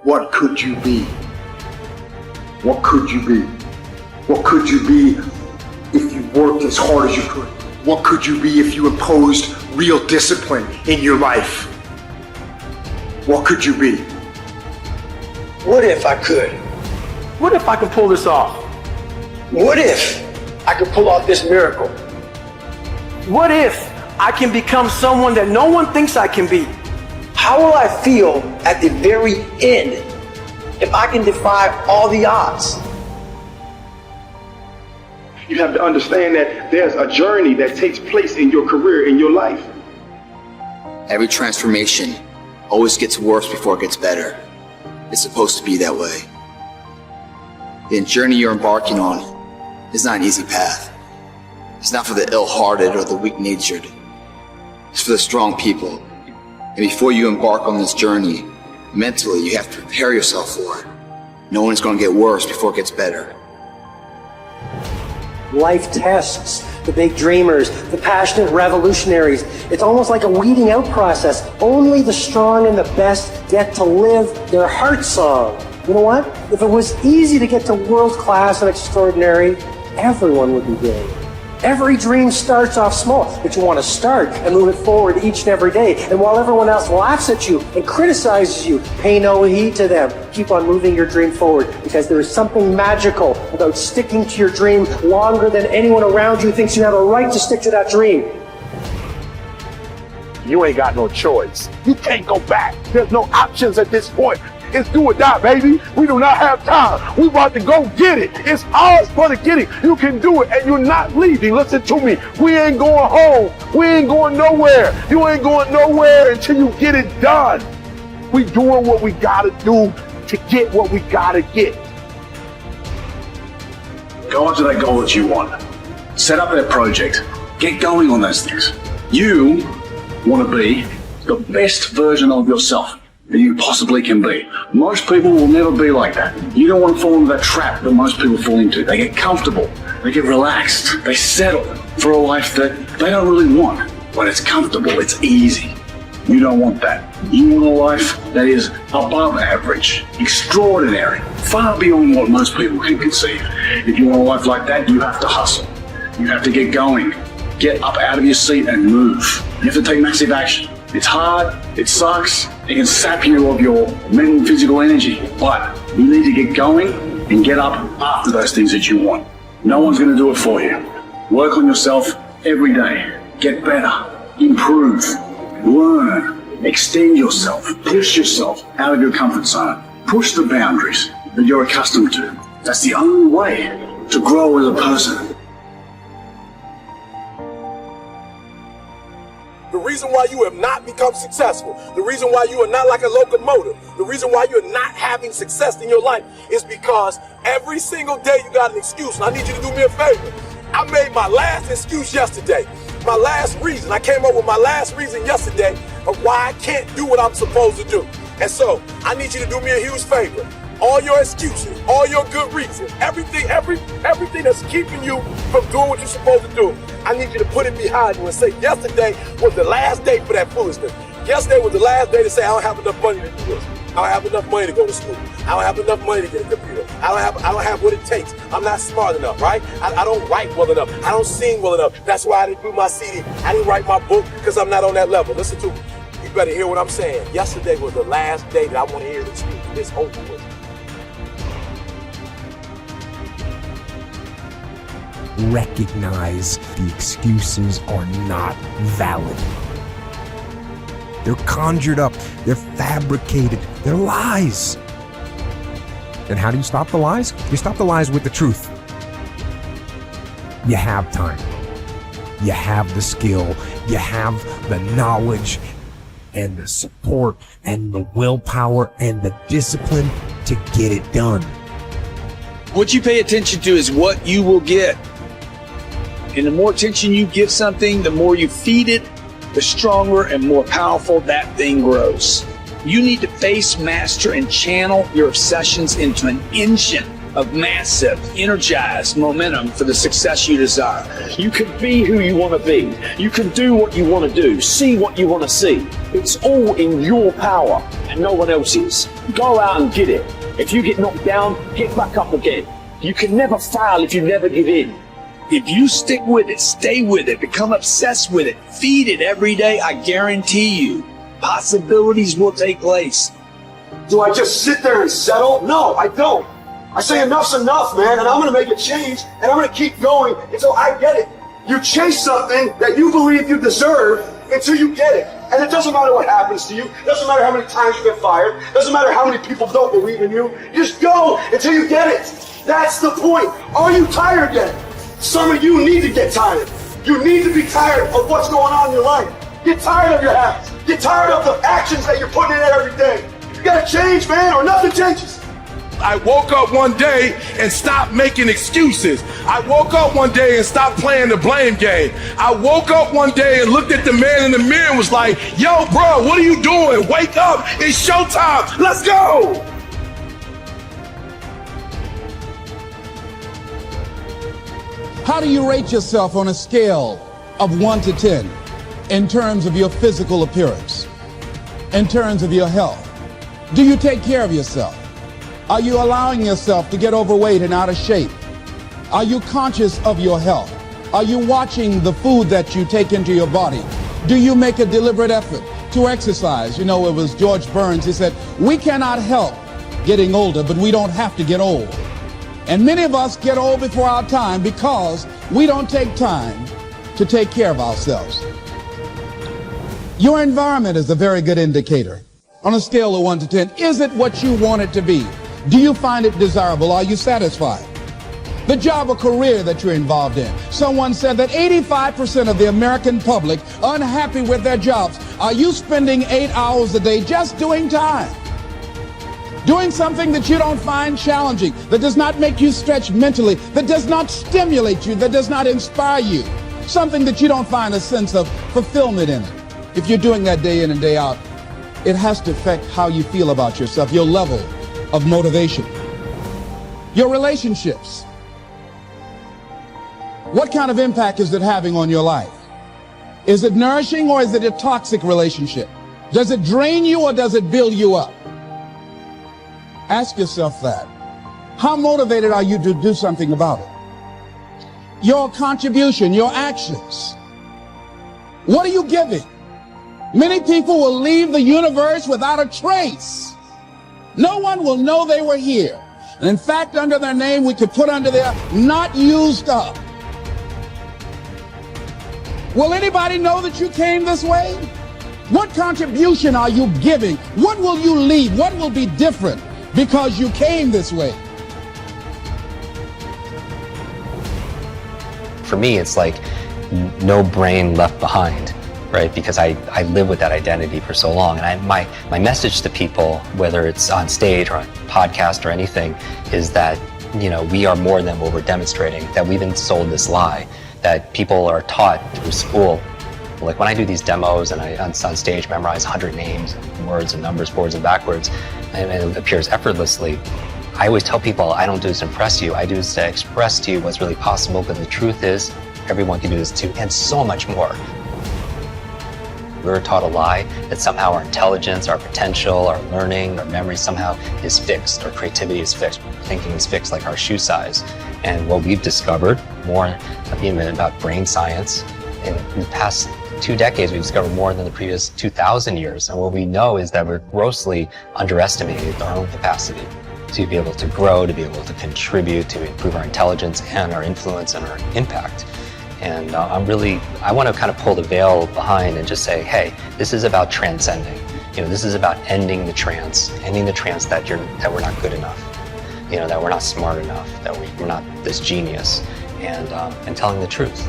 What could you be? What could you be? What could you be if you worked as hard as you could? What could you be if you imposed real discipline in your life? What could you be? What if I could? What if I could pull this off? What if I could pull off this miracle? What if I can become someone that no one thinks I can be? How will I feel at the very end if I can defy all the odds? You have to understand that there's a journey that takes place in your career, in your life. Every transformation always gets worse before it gets better. It's supposed to be that way. The journey you're embarking on is not an easy path. It's not for the ill-hearted or the weak-natured. It's for the strong people. And before you embark on this journey, mentally, you have to prepare yourself for it. Knowing it's going to get worse before it gets better. Life tests the big dreamers, the passionate revolutionaries. It's almost like a weeding out process. Only the strong and the best get to live their heart song. You know what? If it was easy to get to world class and extraordinary, everyone would be big. Every dream starts off small, but you want to start and move it forward each and every day. And while everyone else laughs at you and criticizes you, pay no heed to them. Keep on moving your dream forward, because there is something magical about sticking to your dream longer than anyone around you thinks you have a right to stick to that dream. You ain't got no choice. You can't go back. There's no options at this point. It's do or die, baby. We do not have time. We about to go get it. It's ours for the getting. You can do it, and you're not leaving. Listen to me. We ain't going home. We ain't going nowhere. You ain't going nowhere until you get it done. We doing what we gotta do to get what we gotta get. Go after that goal that you want. Set up that project. Get going on those things. You want to be the best version of yourself that you possibly can be. Most people will never be like that. You don't want to fall into that trap that most people fall into. They get comfortable, they get relaxed, they settle for a life that they don't really want. When it's comfortable, it's easy. You don't want that. You want a life that is above average, extraordinary, far beyond what most people can conceive. If you want a life like that, you have to hustle. You have to get going. Get up out of your seat and move. You have to take massive action. It's hard, it sucks, it can sap you of your mental and physical energy, but you need to get going and get up after those things that you want. No one's going to do it for you. Work on yourself every day. Get better, improve, learn, extend yourself, push yourself out of your comfort zone. Push the boundaries that you're accustomed to. That's the only way to grow as a person. The reason why you have not become successful, the reason why you are not like a locomotive, the reason why you're not having success in your life is because every single day you got an excuse. And I need you to do me a favor. I made my last excuse yesterday. My last reason. I came up with my last reason yesterday of why I can't do what I'm supposed to do. And so I need you to do me a huge favor. All your excuses, all your good reasons, everything that's keeping you from doing what you're supposed to do, I need you to put it behind you and say, yesterday was the last day for that foolishness. Yesterday was the last day to say, I don't have enough money to do this. I don't have enough money to go to school. I don't have enough money to get a computer. I don't have what it takes. I'm not smart enough, right? I don't write well enough. I don't sing well enough. That's why I didn't do my CD. I didn't write my book because I'm not on that level. Listen to me. You better hear what I'm saying. Yesterday was the last day that I want to hear this speech. It's over with. Recognize the excuses are not valid. They're conjured up, they're fabricated, they're lies. And how do you stop the lies? You stop the lies with the truth. You have time. You have the skill. You have the knowledge and the support and the willpower and the discipline to get it done. What you pay attention to is what you will get. And the more attention you give something, the more you feed it, the stronger and more powerful that thing grows. You need to face, master, and channel your obsessions into an engine of massive, energized momentum for the success you desire. You can be who you want to be. You can do what you want to do. See what you want to see. It's all in your power and no one else's. Go out and get it. If you get knocked down, get back up again. You can never fail if you never give in. If you stick with it, stay with it, become obsessed with it, feed it every day, I guarantee you, possibilities will take place. Do I just sit there and settle? No, I don't. I say enough's enough, man, and I'm gonna make a change, and I'm gonna keep going until I get it. You chase something that you believe you deserve until you get it. And it doesn't matter what happens to you. It doesn't matter how many times you get fired. It doesn't matter how many people don't believe in you. Just go until you get it. That's the point. Are you tired yet? Some of you need to get tired. You need to be tired of what's going on in your life. Get tired of your habits. Get tired of the actions that you're putting in every day. You gotta change, man, or nothing changes. I woke up one day and stopped making excuses. I woke up one day and stopped playing the blame game. I woke up one day and looked at the man in the mirror and was like, yo, bro, what are you doing? Wake up, it's showtime, let's go. How do you rate yourself on a scale of 1 to 10 in terms of your physical appearance, in terms of your health? Do you take care of yourself? Are you allowing yourself to get overweight and out of shape? Are you conscious of your health? Are you watching the food that you take into your body? Do you make a deliberate effort to exercise? You know, it was George Burns, he said, we cannot help getting older, but we don't have to get old. And many of us get old before our time because we don't take time to take care of ourselves. Your environment is a very good indicator. On a scale of 1 to 10, is it what you want it to be? Do you find it desirable? Are you satisfied? The job or career that you're involved in. Someone said that 85% of the American public are unhappy with their jobs. Are you spending 8 hours a day just doing time? Doing something that you don't find challenging, that does not make you stretch mentally, that does not stimulate you, that does not inspire you. Something that you don't find a sense of fulfillment in it. If you're doing that day in and day out, it has to affect how you feel about yourself, your level of motivation. Your relationships. What kind of impact is it having on your life? Is it nourishing or is it a toxic relationship? Does it drain you or does it build you up? Ask yourself that. How motivated are you to do something about it? Your contribution, your actions. What are you giving? Many people will leave the universe without a trace. No one will know they were here. And in fact, under their name, we could put under there, not used up. Will anybody know that you came this way? What contribution are you giving? What will you leave? What will be different because you came this way? For me, it's like no brain left behind. Right, because I live with that identity for so long, and my message to people, whether it's on stage or on podcast or anything, is that we are more than what we're demonstrating. That we've been sold this lie that people are taught through school. Like when I do these demos and I on stage memorize 100 names, and words, and numbers, forwards and backwards, and it appears effortlessly. I always tell people I don't do this to impress you. I do this to express to you what's really possible. But the truth is, everyone can do this too, and so much more. We're taught a lie that somehow our intelligence, our potential, our learning, our memory somehow is fixed, our creativity is fixed, thinking is fixed like our shoe size. And what we've discovered, more even about brain science, in the past 2 decades, we've discovered more than the previous 2,000 years. And what we know is that we're grossly underestimating our own capacity to be able to grow, to be able to contribute, to improve our intelligence and our influence and our impact. And I want to kind of pull the veil behind and just say, hey, this is about transcending. This is about ending the trance that we're not good enough, that we're not smart enough, that we're not this genius, and telling the truth.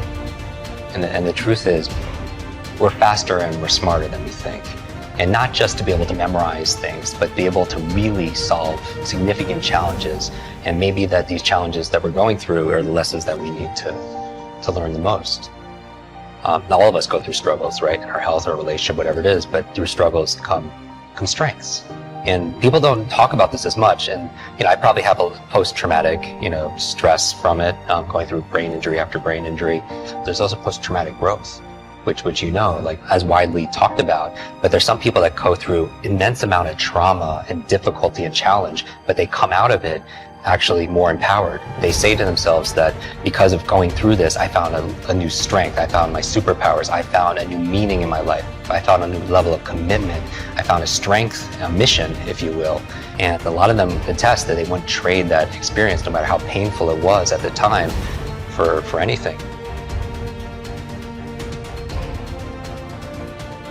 And the truth is, we're faster and we're smarter than we think. And not just to be able to memorize things, but be able to really solve significant challenges. And maybe that these challenges that we're going through are the lessons that we need to learn the most. Not all of us go through struggles, right? Our health, our relationship, whatever it is, but through struggles come strengths. And people don't talk about this as much. And, I probably have a post-traumatic, stress from it, going through brain injury after brain injury. There's also post-traumatic growth, which like as widely talked about. But there's some people that go through immense amount of trauma and difficulty and challenge, but they come out of it actually more empowered. They say to themselves that because of going through this, I found a new strength. I found my superpowers. I found a new meaning in my life. I found a new level of commitment. I found a strength, a mission, if you will. And a lot of them attest that they wouldn't trade that experience, no matter how painful it was at the time, for anything.